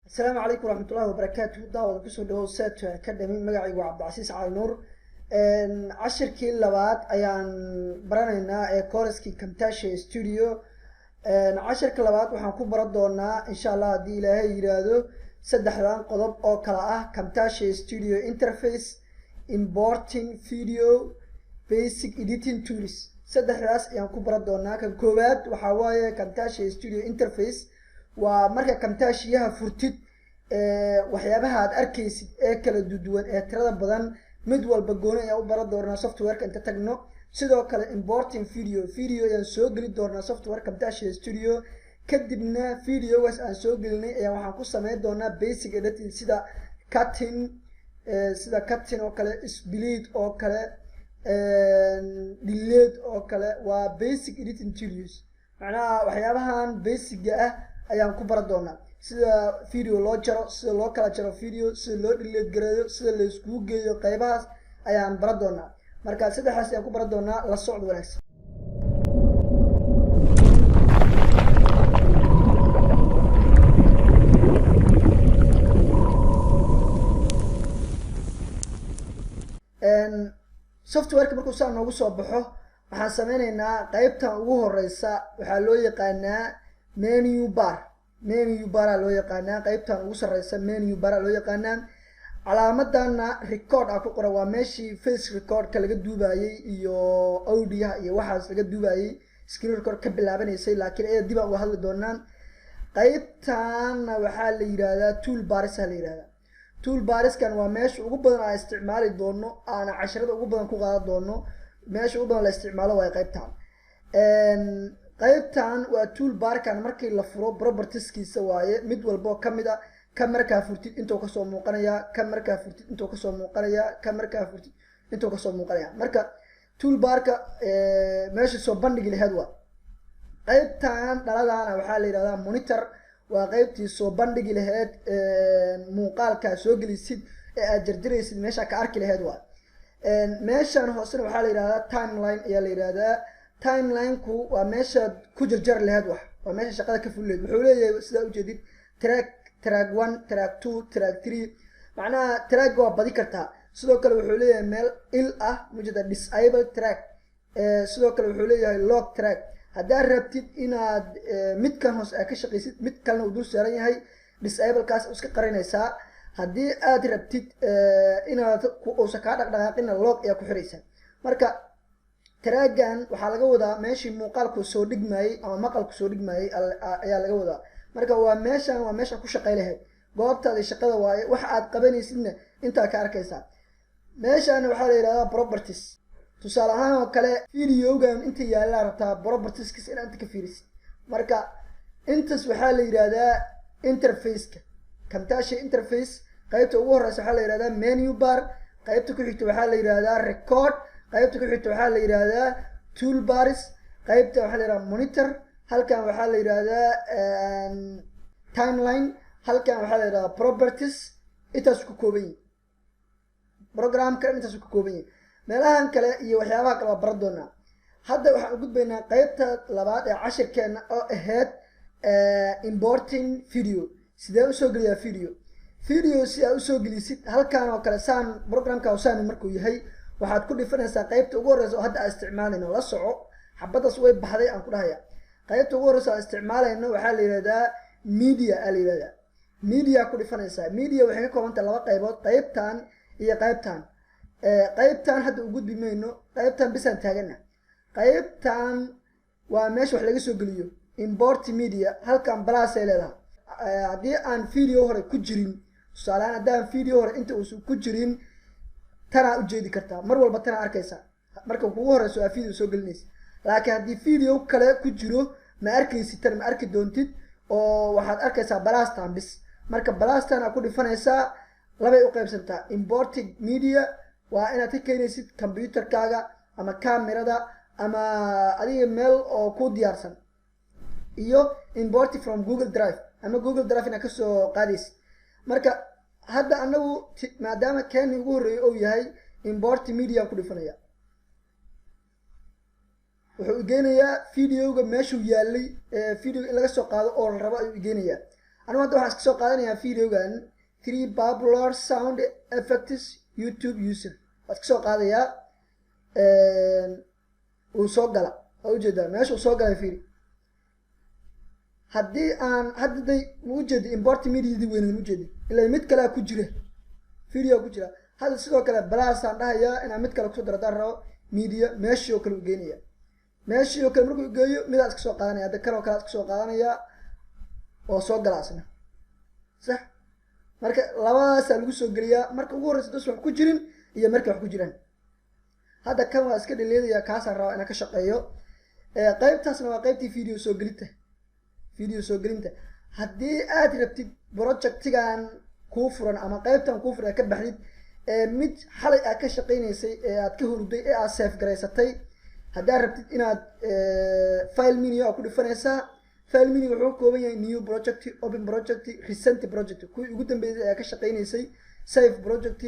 السلام عليكم ورحمة الله وبركاته. دعوة كسر له سات كدمي مجاعي وعبد العزيز على نور. عشر كيل لبعض أيان برانينا كورسكي كمتاشي ستوديو. عشر كلابات وحنكون بردونا إن شاء الله دي لهي يرادو سدحلان قضب أو كلاء كمتاشي ستوديو انترفيس importing video basic editing tools. سدحلاس يانكون بردونا كمكوبات وحوايا كمتاشي ستوديو انترفيس ومركا كمتاشيها furtid waxyaabaha aad arkaysid ee kala duwan ee tirada badan mid walba gooni ayaa u baran doonaa software-ka inta tagno sidoo kale importing video ayaan soo geli doonaa software Camtasia Studio kadibna videogaas aan soo gelinay ayaa waxaan ku sameyn doonaa basic editing sida cutting oo kale split oo kale delete oo kale waa basic editing tools macnaha waxyaabahan basic ah ayaan ku baran doonaa sida video loo jaro sida loo kala jaro video sida loo delete gareeyo sida la isku geeyo qaybahaas ayaan baran doonaa marka saddexaas ayaan ku baran doonaa la socod wanaagsan software-ka markuu saan noogu soo baxo waxaan sameynaynaa qaybtan ugu horeysa waxaa loo yaqaanaa menu bar loo yaqaanaa qaybtan ugu sareysa menu bar loo yaqaanaa calaamadana record ku qoran waa meeshii face record-ka laga duubayay iyo audio iyo waxaas laga duubayay screen record ka bilaabanaysay laakiin ay dib u hadli doonaan qaybtan waxaa la yiraahdaa toolbars la yiraahdaa toolbarskan waa meesha ugu badan aan isticmaali doono aan casharada ugu badan ku qaadan doono meesha ugu badan la isticmaalo waa qaybtan waa toolbarkan markii la furo propertieskiisa waaye mid walba kamid ah camera furtid intuu ka soo muuqanaya camera furtid intuu ka soo muuqanaya camera furtid intuu ka soo muuqanaya marka toolbarka meesha soo bandhigi lahayd waa qaybtan dhaladana waxaa la yiraahdaa monitor waa qaybtii soo bandhigi lahayd muuqaalka soo gelisid ee aad jarjaraysid meesha ka arki lahayd waa meeshan hoosena waxaa la yiraahdaa timeline ayaa la yiraahdaa timeline-ku waa meesha ku jarjar lahayd wax waa meesha shaqada ka fulileed wuxuu leeyahay sida u jeedid track 1 track 2 track 3 macnaha track waa badi kartaa sidoo kale wuxuu leeyahay meel il ah mujada disable track sidoo kale wuxuu leeyahay log track hadaa rabtid inaad midkan hoos ka shaqeysid mid kalena uu dul saaran yahay disable kaas iska qarinaysaa hadii aad rabtid inaad ku uusa ka dhaqdhaqaaqina log ayaa ku xiraysaa marka tragan waxaa laga wadaa meeshii muuqaalku soo dhigmayay ama maqalku soo dhigmayay ayaa laga wadaa marka waa meesha ku shaqay lahayd goobtaada shaqada waaye wax aad qabanaysidna inta ka arkaysaa meeshan waxaa la yiraahdaa properties tusaale ahaan oo kale videogan inta yaala rabtaa propertieskiisa inaad ka fiirisid marka intaas waxaa la yiraahdaa interface-ka Camtasia interface qaybta ugu horeysa waxaa la yiraahdaa menu bar qaybta ku xigta waxaa la yiraahdaa record qaybta ku xigta waxaa la yiraahdaa toolbars qaybta waxaa la yiraahdaa monitor halkan waxaa la yiraahdaa timeline halkan waxaa la yiraahdaa properties intaas ku kooban yihiin programka intaas ku kooban yihiin meelahan kale iyo waxyaabaha kale waa baran doonaa hadda waxaan u gudbaynaa qaybta labaad ee cashirkeena oo ahayd importing video sidee u soo geliyaa video si aad u soo gelisid halkan oo kale saan programka saan markuu yahay waxaad ku dhifanaysaa qaybta ugu horeysa oo hadda isticmaalayno la soco xabadaas way baxday aan ku dhahayaa qaybta ugu horeysa oo isticmaalayno waxaa la yiraahdaa media ku dhifanaysaa media waxay ka kooban tahay laba qaybood qaybtan iyo qaybtan hadda u gudbi mayno qaybtan bisaan taagana qaybtan waa meesha wax laga soo geliyo import media halkan plus ay leedahay hadii aan video hore ku jirin tusaale haddaan video hore inta uu ku jirin tana u jeedi kartaa mar walba tana arkaysaa marka kugu horeyso waa video soo gelinaysa laakiin haddii video kale ku jiro ma arkaysid tan ma arki doontid oo waxaad arkaysaa balastan bis marka balastan aad ku dhifanaysaa labay u qaybsantaa importing media waa inaad ka keenaysid computerkaaga ama kamerada ama adiga meel oo ku diyaarsan iyo importing from Google Drive ama Google Drive inaad ka soo qaadaysid marka hadda anagu maadaama kan ugu horeeyay oo yahay import media ku dhifanaya wuxuu geenayaa videoga meeshuu yaalay video in laga soo qaado oo la rabo ayuu geenayaa anigu hadda waxaan iska soo qaadanayaa videogan 3 popular sound effects YouTube user waad iska soo qaadayaa uu soo gala oo ujeedaa meesha uu soo galay fiiri haddii aan hadday ujeedi import media weyn ujeedi ilaa mid kale ku jira video ku jira hadda sidoo kale balaasaan dhahayaa inaan mid kale ku daro daro media meeshii oo kale u geenaya meeshii oo kale markuu geeyo mid aad iska soo qaadanaya hadda kale oo kale iska soo qaadanaya oo soo galaasna sax marka labadaas lagu soo geliyaa marka ugu horeysa dad wax ku jirin iyo marka wax ku jiraan hadda kan waa iska dhaleedaya kaas aan rabaa inaan ka shaqeeyo qaybtaasna waa qaybtii video soo gelinta haddii aad rabtid projectigan kuu furan ama qaybtan kuu furan ka baxdid mid xalay aad ka shaqeynaysay aad ka hurday aad save garaysatay haddii rabtid inaad file menu ku dhifanaysaa file menu wuxuu ka kooban yahay new project open project recent project kuwii ugu dambeeyay aad ka shaqeynaysay save project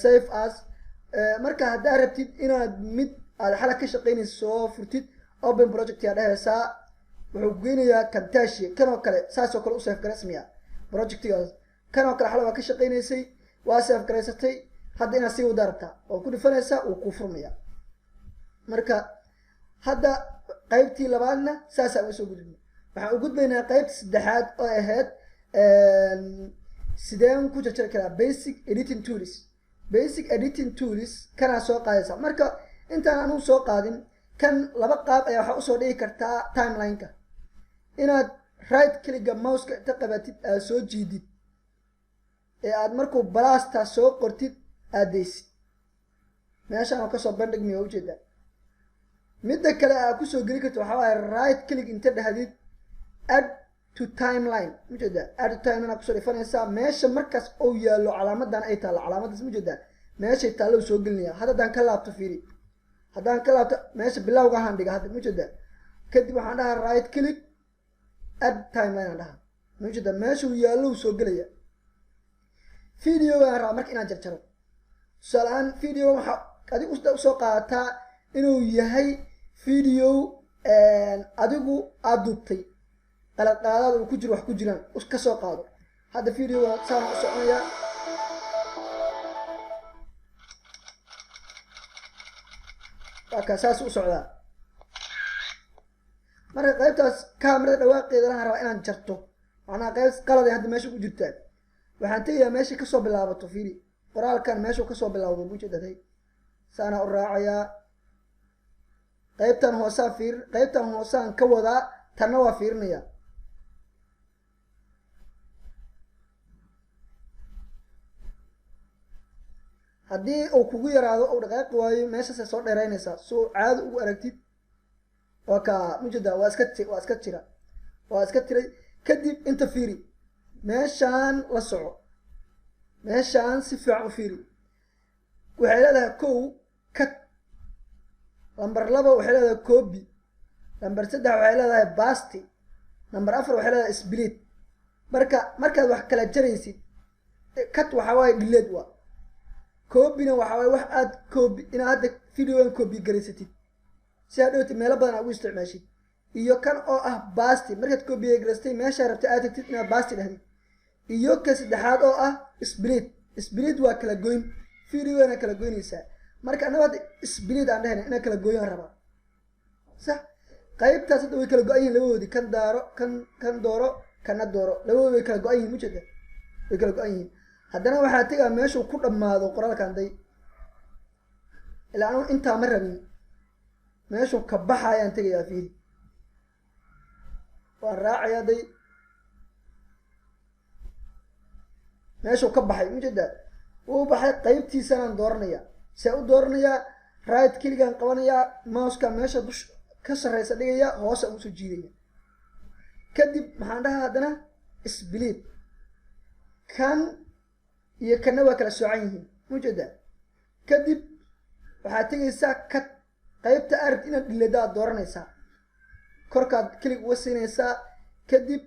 save as marka haddii rabtid inaad mid aad xalay ka shaqeynayso soo furtid open project aad dhahaysaa wuxuu geynayaa Camtasia kan oo kale saas oo kale u save garaysmiya projectigaas kan oo kale xalay waa ka shaqeynaysay waa save garaysatay hadda inaad sii wada rabtaa oo ku dhifanaysaa uu ku furmaya marka hadda qaybtii labaadna saas aan soo gudbino waxaan u gudbaynaa qaybta saddexaad oo ahayd sideen ku jarjari karaa basic editing tools kana soo qaadaysa marka intaan aanu soo qaadin kan laba qaab ayaa waxa u soo dhigi kartaa timeline-ka inaad right click mouse-ka inta qabatid aad soo jiidid aad markuu blasta soo qortid aad deysid meeshaan oo ka soo bandhig miyaa u jeedaa midda kale aad ku soo geli karto waxa waaye right click inta dhahdid add to timeline mujeedaa add to timeline aad kusoo dhifanaysaa meesha markaas oo yaallo calaamadan ay taalo calaamadaas mujeedaa meeshay taallo soo gelinaya haddaan ka laabto fiiri haddaan ka laabto meesha bilowga ahaan dhiga hadda mujeedaa kadib waxaan dhahaa right click add timeline aan dhahaa mujeedaa meesha uu yaallo soo gelaya video aan rabaa marka inaan jarjaro tusaalehaan video waxaa adigu usoo qaadataa inuu yahay video adigu aad duubtay qalad qaadaad uu ku jiro wax ku jiraan ka soo qaado hadda video saan u soconaya ka saas u socdaa marka qaybtaas kaamirada dhawaaqeeda la rabaa inaan jarto macnaha qayb qalad hadda meesha ku jirtaan waxaan tagayaa meesha ka soo bilaabato fiiri qoraalkan meesha ka soo bilaawdo mujeedaday saana u raacayaa qaybtan hoosaan qaybtan hoosaan ka wadaa tanna waa fiirinaya haddii uu kugu yaraado uu dhaqaaqi waayo meeshaasay soo dheeraynaysaa soo caado ugu aragtid waa ka mujeeda waa iska tiray kadib inta fiiri meeshaan la soco meeshaan si fiican u fiiri waxay leedahay kow cut lambar 2 waxay leedahay copy lambar 3 waxay leedahay paste lambar 4 waxay leedahay split markaad wax kala jaraysid cut waxa waaye delete waa copyna waxa waaye wax aad copy inaad hadda videoan copy garaysatid si aad dhowti meelo badan ugu isticmaashid iyo kan oo ah paste markaad copy garaystay meesha rabtay aad tagtid inaad paste dhahdid iyo ka saddexaad oo ah split waa kala goyn videoana kala goynaysaa marka anaba split aan dhahayna inaan kala gooyaan rabaa sax qaybtaas hadda way kala go-ayeen labadoodii kan dooro kana dooro labadood way kala go-ayeen mujeeda way kala go-ayeen haddana waxaa tegaa meeshuu ku dhammaado qoraalkan day ilaa anu intaa ma rabin meeshuu ka baxayaan tegayaa fiiri waan raacayaa day meeshuu ka baxay mujeeda wuu baxay qaybtiisanaan dooranaya see u dooranayaa right click-aan qabanayaa mouse-ka meesha dush ka sarreysa dhigaya hoose ugu soo jiidaya kadib maxaan dhahaa haddana split kan iyo kana waa kala soocan yihiin mujeeda kadib waxaad tegaysaa cut qaybta arad inaad dhileeda aad dooranaysaa korkaad click uga siinaysaa kadib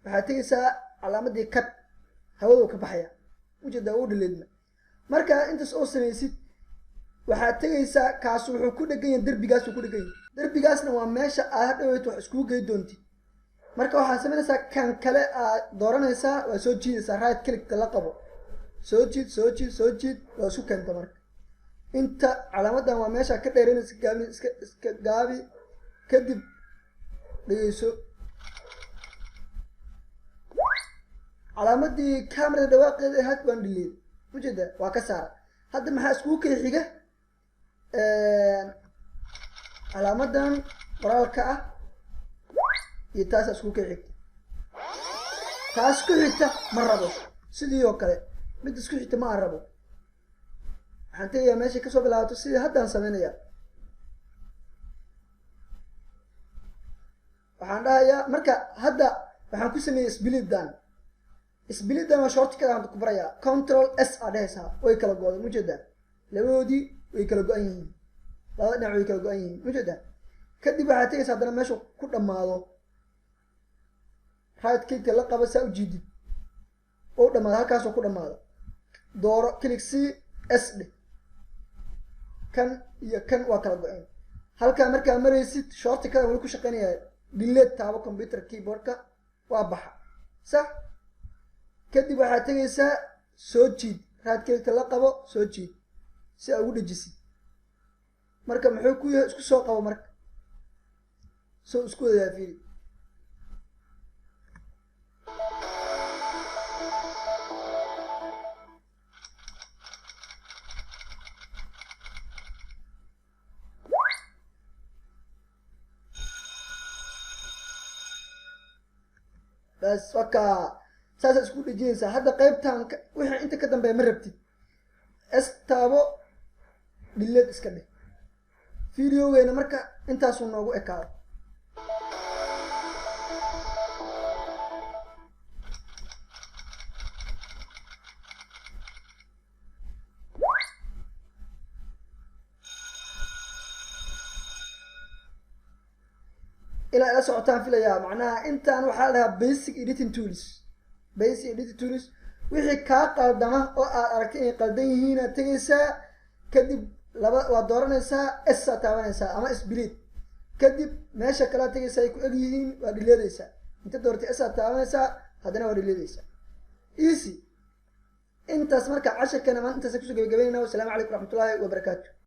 waxaad tegaysaa calaamadii cut hawadu ka baxaya mujeeda uu dhileedna markaa intaas oo samaysid waxaad tegaysaa kaas wuxuu ku dhegan yahay derbigaasuu ku dhegan yahay derbigaasna waa meesha aad dhaweyto wax iskugu gey doontid marka waxaad samaynaysaa kan kale aad dooranaysaa waa soo jiidaysaa right clickta la qabo soo jiid soo jiid soo jiid waa isu keenta marka inta calaamadan waa meesha ka dheeraynaysa gaabi iska gaabi kadib dhigayso calaamadii kamerada dhawaaqeeda ahayd waan dhiliyay ujeeda waa ka saara hadda maxaa iskugu kay xiga calaamadan qoraalka ah iyo taasa iskugu kay xigta taas ku xigta ma rabo sidii oo kale mid isku xigta ma rabo waxaan tegayaa meeshay kasoo bilaabato sidii haddaan samaynayaa waxaan dhahayaa marka hadda waxaan ku sameeyey splitdan waa shortcut aan ku barayaa control s aa dhehaysaa way kala go-da mujeedaa labadoodii way kala go-an yihiin labada dhinac way kala go-an yihiin mujeedaa kadib waxaad tegaysaa haddana meesha ku dhammaado right clickta la qaba saa u jiidid oo u dhamaado halkaasoo ku dhamaado dooro click c s dhe kan iyo kan waa kala go-een halkaa markaa maraysid shortcut wali ku shaqeynayaa delete taabo computer keyboardka waa baxa sax kadib waxaad tegaysaa soo jiid right clickta la qabo soo jiid si aa ugu dhejisid marka muxuu ku yahay isku soo qabo marka soo isku wadayaa fiiri bas wakaa saasa isku dhejinaysaa hadda qaybtan wixii inta ka dambeeya ma rabtid s taabo delete iska dheh videogeena marka intaasuu noogu ekaado ilaa ila socotaan filayaa macnaha intaan waxaa la dhahaa basic editing tools wixii kaa qaldama oo aad aragtay inay qaldan yihiin aad tegaysaa kadib waa dooranaysaa s aad taabanaysaa ama split kadib meesha kale aad tegaysaa ay ku eg yihiin waa dhileedaysaa inta doortay s aad taabanaysaa haddana waa dhileedaysaa easy intaas marka cashirkana maan intaas kusoo gabagabeynayna wasalaamu calaykum waraxmatullaahi wabarakaatu